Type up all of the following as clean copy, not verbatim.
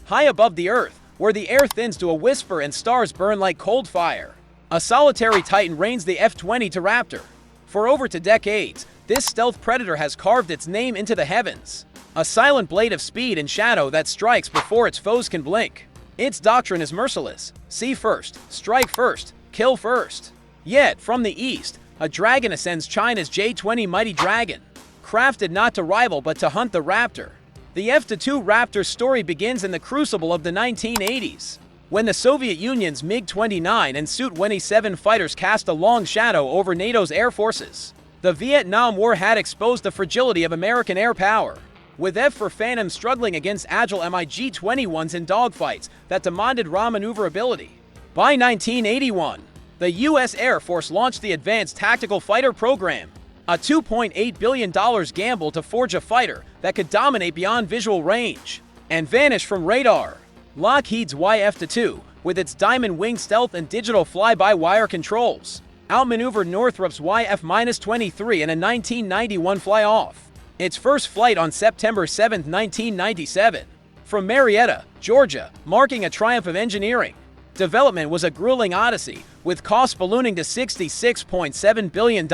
high above the Earth, where the air thins to a whisper and stars burn like cold fire. A solitary titan reigns the F-22 Raptor. For over 2 decades, this stealth predator has carved its name into the heavens. A silent blade of speed and shadow that strikes before its foes can blink. Its doctrine is merciless: see first, strike first, kill first. Yet, from the east, a dragon ascends, China's J-20 Mighty Dragon. Crafted not to rival but to hunt the Raptor. The F-22 Raptor's story begins in the crucible of the 1980s, when the Soviet Union's MiG-29 and Su-27 fighters cast a long shadow over NATO's air forces. The Vietnam War had exposed the fragility of American air power, with F-4 Phantoms struggling against agile MiG-21s in dogfights that demanded raw maneuverability. By 1981, the U.S. Air Force launched the Advanced Tactical Fighter Program, a $2.8 billion gamble to forge a fighter that could dominate beyond visual range and vanish from radar. Lockheed's YF-22, with its diamond wing stealth and digital fly-by-wire controls, outmaneuvered Northrop's YF-23 in a 1991 fly-off. Its first flight on September 7, 1997, from Marietta, Georgia, marking a triumph of engineering. Development was a grueling odyssey, with costs ballooning to $66.7 billion.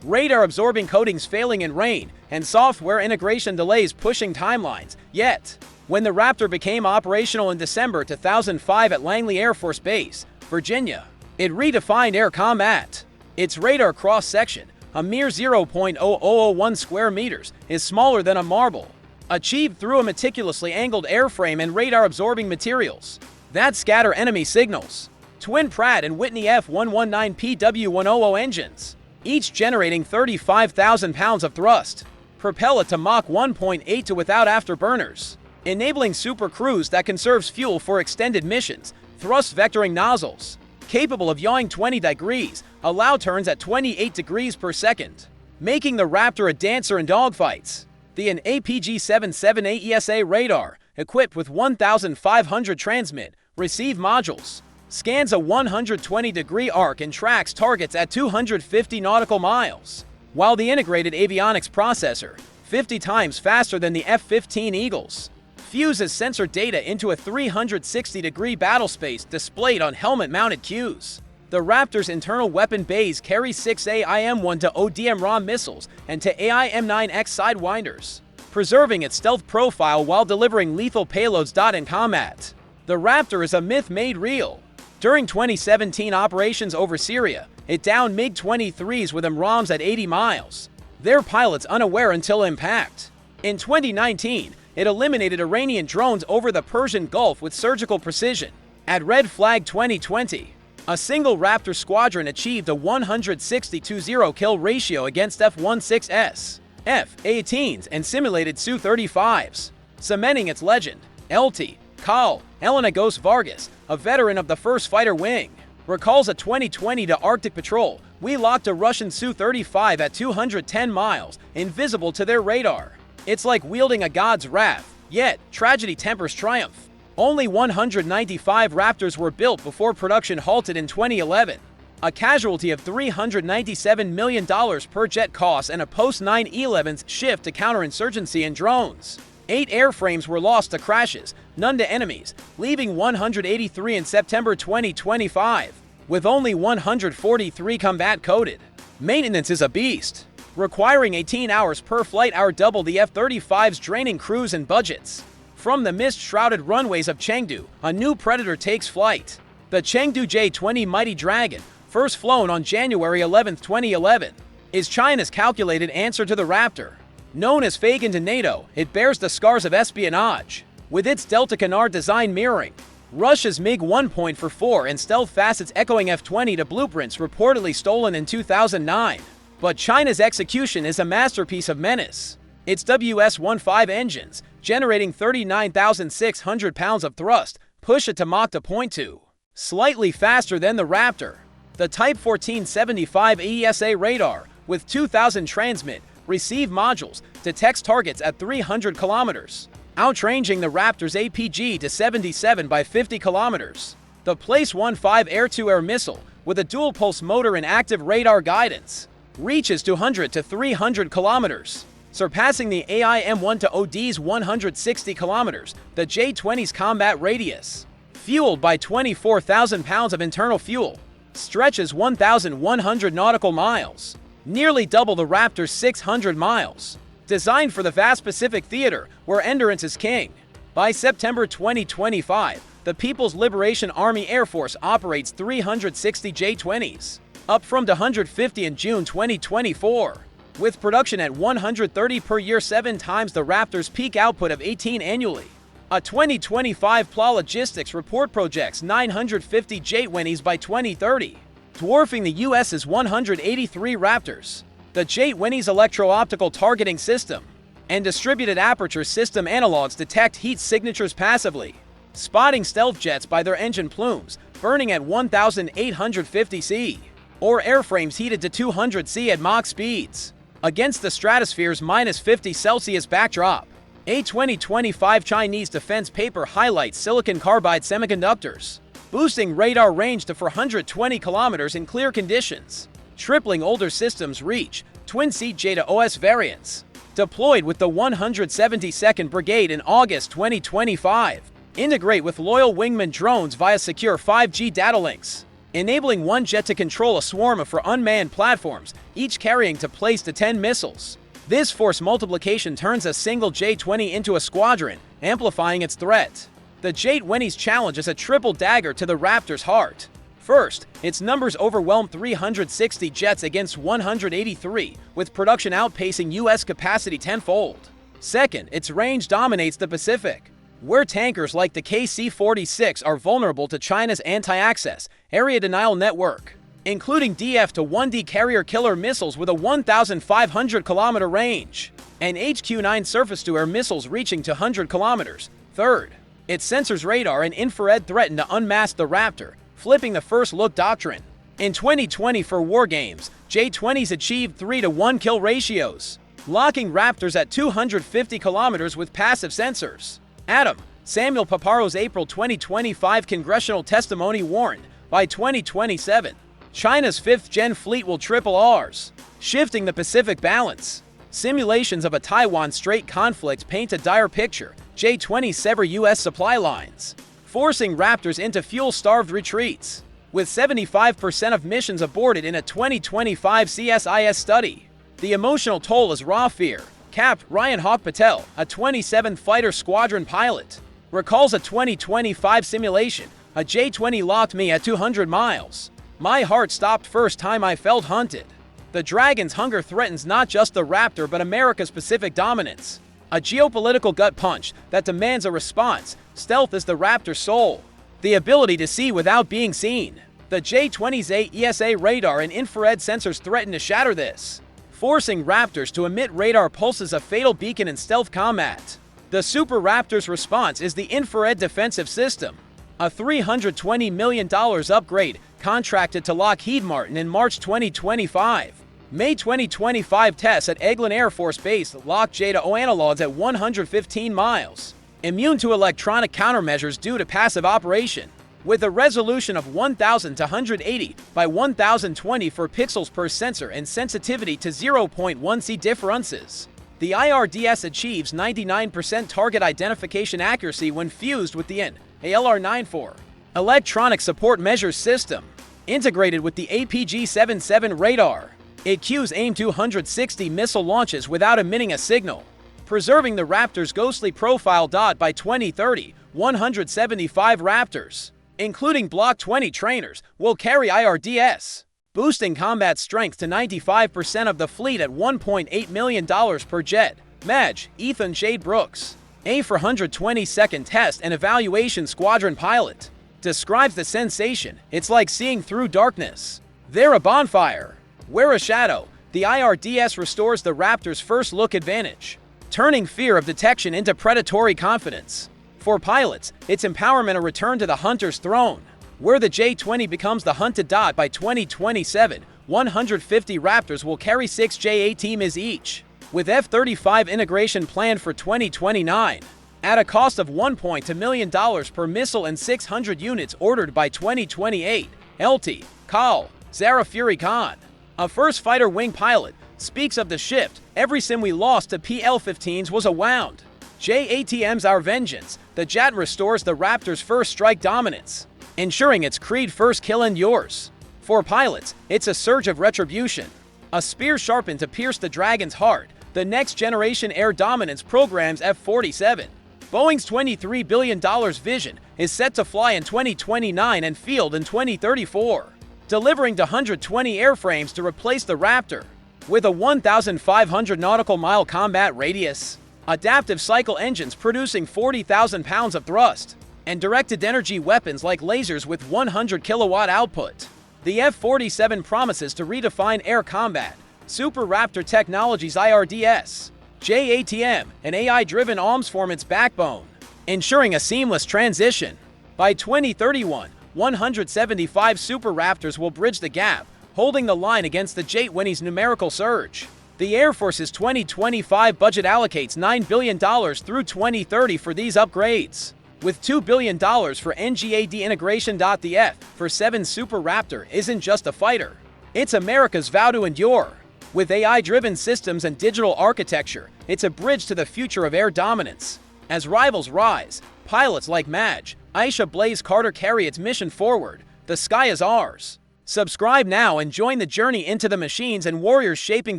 Radar-absorbing coatings failing in rain, and software integration delays pushing timelines. Yet, when the Raptor became operational in December 2005 at Langley Air Force Base, Virginia, it redefined air combat. Its radar cross-section, a mere 0.0001 square meters, is smaller than a marble, achieved through a meticulously angled airframe and radar-absorbing materials that scatter enemy signals. Twin Pratt & Whitney F119 PW100 engines, each generating 35,000 pounds of thrust, propel it to Mach 1.8 to without afterburners, enabling super cruise that conserves fuel for extended missions. Thrust vectoring nozzles, capable of yawing 20 degrees, allow turns at 28 degrees per second, making the Raptor a dancer in dogfights. The APG-778 ESA radar, equipped with 1,500 transmit-receive modules, scans a 120-degree arc and tracks targets at 250 nautical miles, while the integrated avionics processor, 50 times faster than the F-15 Eagles, fuses sensor data into a 360-degree battlespace displayed on helmet-mounted cues. The Raptor's internal weapon bays carry 6 AIM-1 to ODM-ROM missiles and to AIM-9X sidewinders, preserving its stealth profile while delivering lethal payloads. In combat, the Raptor is a myth made real. During 2017 operations over Syria, it downed MiG-23s with MROMs at 80 miles, their pilots unaware until impact. In 2019, it eliminated Iranian drones over the Persian Gulf with surgical precision. At Red Flag 2020, a single Raptor squadron achieved a 160-0 kill ratio against F-16s, F-18s, and simulated Su-35s, cementing its legend. LT Col. Elena Ghost Vargas, a veteran of the 1st Fighter Wing, recalls a 2020 to Arctic Patrol. We locked a Russian Su-35 at 210 miles, invisible to their radar. It's like wielding a god's wrath, yet tragedy tempers triumph. Only 195 Raptors were built before production halted in 2011. A casualty of $397 million per jet cost and a post-9/11's shift to counterinsurgency and drones. 8 airframes were lost to crashes, none to enemies, leaving 183 in September 2025, with only 143 combat-coded. Maintenance is a beast, requiring 18 hours per flight hour, double the F-35's draining crews and budgets. From the mist-shrouded runways of Chengdu, a new Predator takes flight. The Chengdu J-20 Mighty Dragon, first flown on January 11, 2011, is China's calculated answer to the Raptor. Known as Fagin to NATO, it bears the scars of espionage, with its Delta Canard design mirroring Russia's MiG-1.44 and stealth facets echoing F-20 to blueprints reportedly stolen in 2009. But China's execution is a masterpiece of menace. Its WS-15 engines, generating 39,600 pounds of thrust, push it to Mach 2.2, slightly faster than the Raptor. The Type 1475 ESA radar, with 2,000 transmit-receive modules, detects targets at 300 kilometers, outranging the Raptor's APG-77 by 50 kilometers. The Place-15 air-to-air missile, with a dual-pulse motor and active radar guidance, reaches 200 to 300 kilometers. surpassing the AIM-1 to OD's 160 kilometers, the J-20's combat radius, fueled by 24,000 pounds of internal fuel, stretches 1,100 nautical miles, nearly double the Raptor's 600 miles. Designed for the vast Pacific theater, where endurance is king. By September 2025, the People's Liberation Army Air Force operates 360 J-20s, up from the 150 in June 2024. With production at 130 per year, 7 times the Raptor's peak output of 18 annually. A 2025 PLA Logistics report projects 950 J-20s by 2030, dwarfing the US's 183 Raptors. The J-20's electro-optical targeting system and distributed aperture system analogs detect heat signatures passively, spotting stealth jets by their engine plumes, burning at 1,850 C, or airframes heated to 200 C at Mach speeds, against the stratosphere's -50 Celsius backdrop. A 2025 Chinese defense paper highlights silicon carbide semiconductors, boosting radar range to 420 kilometers in clear conditions, tripling older systems' reach. Twin-seat J-OS variants, deployed with the 172nd Brigade in August 2025, integrate with loyal wingman drones via secure 5G data links, enabling one jet to control a swarm of unmanned platforms, each carrying to place to 10 missiles. This force multiplication turns a single J-20 into a squadron, amplifying its threat. The J-20's challenge is a triple dagger to the Raptor's heart. First, its numbers overwhelm 360 jets against 183, with production outpacing U.S. capacity tenfold. Second, its range dominates the Pacific, where tankers like the KC-46 are vulnerable to China's anti-access area denial network, including DF-1D carrier killer missiles with a 1,500-kilometer range, and HQ-9 surface-to-air missiles reaching to 100 kilometers. Third, its sensors, radar, and infrared threaten to unmask the Raptor, flipping the first-look doctrine. In 2020 for wargames, J-20s achieved 3-to-1 kill ratios, locking Raptors at 250 kilometers with passive sensors. Adam Samuel Paparo's April 2025 congressional testimony warned, by 2027, China's 5th-gen fleet will triple ours, shifting the Pacific balance. Simulations of a Taiwan Strait conflict paint a dire picture. J-20s sever U.S. supply lines, forcing Raptors into fuel-starved retreats, with 75% of missions aborted in a 2025 CSIS study. The emotional toll is raw fear. Capt. Ryan Hawk Patel, a 27th Fighter Squadron pilot, recalls a 2025 simulation. A J-20 locked me at 200 miles. My heart stopped first time I felt hunted. The Dragon's hunger threatens not just the Raptor but America's Pacific dominance. A geopolitical gut punch that demands a response. Stealth is the Raptor's soul. The ability to see without being seen. The J-20's ESA radar and infrared sensors threaten to shatter this, forcing Raptors to emit radar pulses, a fatal beacon in stealth combat. The Super Raptor's response is the infrared defensive system, a $320 million upgrade contracted to Lockheed Martin in March 2025. May 2025 tests at Eglin Air Force Base locked J-O analogs at 115 miles, immune to electronic countermeasures due to passive operation, with a resolution of 1000 to 180 by 1020 for pixels per sensor and sensitivity to 0.1 C differences. The IRDS achieves 99% target identification accuracy when fused with the ALR-94 electronic support measures system, integrated with the APG-77 radar. It cues AIM-260 missile launches without emitting a signal, preserving the Raptor's ghostly profile. By 2030, 175 Raptors, including Block 20 trainers, will carry IRDS, boosting combat strength to 95% of the fleet at $1.8 million per jet. Maj. Ethan Shade Brooks, a 422nd test and evaluation squadron pilot, describes the sensation. It's like seeing through darkness. They're a bonfire. Where a shadow, the IRDS restores the Raptor's first look advantage, turning fear of detection into predatory confidence. For pilots, it's empowerment, a return to the hunter's throne, where the J-20 becomes the hunted. By 2027, 150 Raptors will carry 6 J-ATMs each, with F-35 integration planned for 2029, at a cost of $1.2 million per missile and 600 units ordered by 2028. LT. Col. Zara Fury Khan, a first fighter wing pilot, speaks of the shift. Every sim we lost to PL-15s was a wound. JATM's Our Vengeance. The JAT restores the Raptor's first strike dominance, ensuring its Creed first kill and yours. For pilots, it's a surge of retribution. A spear sharpened to pierce the Dragon's heart. The next-generation air dominance programs F-47. Boeing's $23 billion vision is set to fly in 2029 and field in 2034, delivering to 120 airframes to replace the Raptor. With a 1,500 nautical mile combat radius, adaptive cycle engines producing 40,000 pounds of thrust, and directed energy weapons like lasers with 100 kilowatt output, the F-47 promises to redefine air combat. Super Raptor Technologies IRDS. JATM, an AI-driven arms form its backbone, ensuring a seamless transition. By 2031, 175 Super Raptors will bridge the gap, holding the line against the J-20's numerical surge. The Air Force's 2025 budget allocates $9 billion through 2030 for these upgrades, with $2 billion for NGAD integration. The F-47 Super Raptor isn't just a fighter, it's America's vow to endure. With AI-driven systems and digital architecture, it's a bridge to the future of air dominance. As rivals rise, pilots like Madge, Aisha Blaze Carter carry its mission forward. The sky is ours. Subscribe now and join the journey into the machines and warriors shaping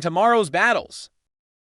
tomorrow's battles.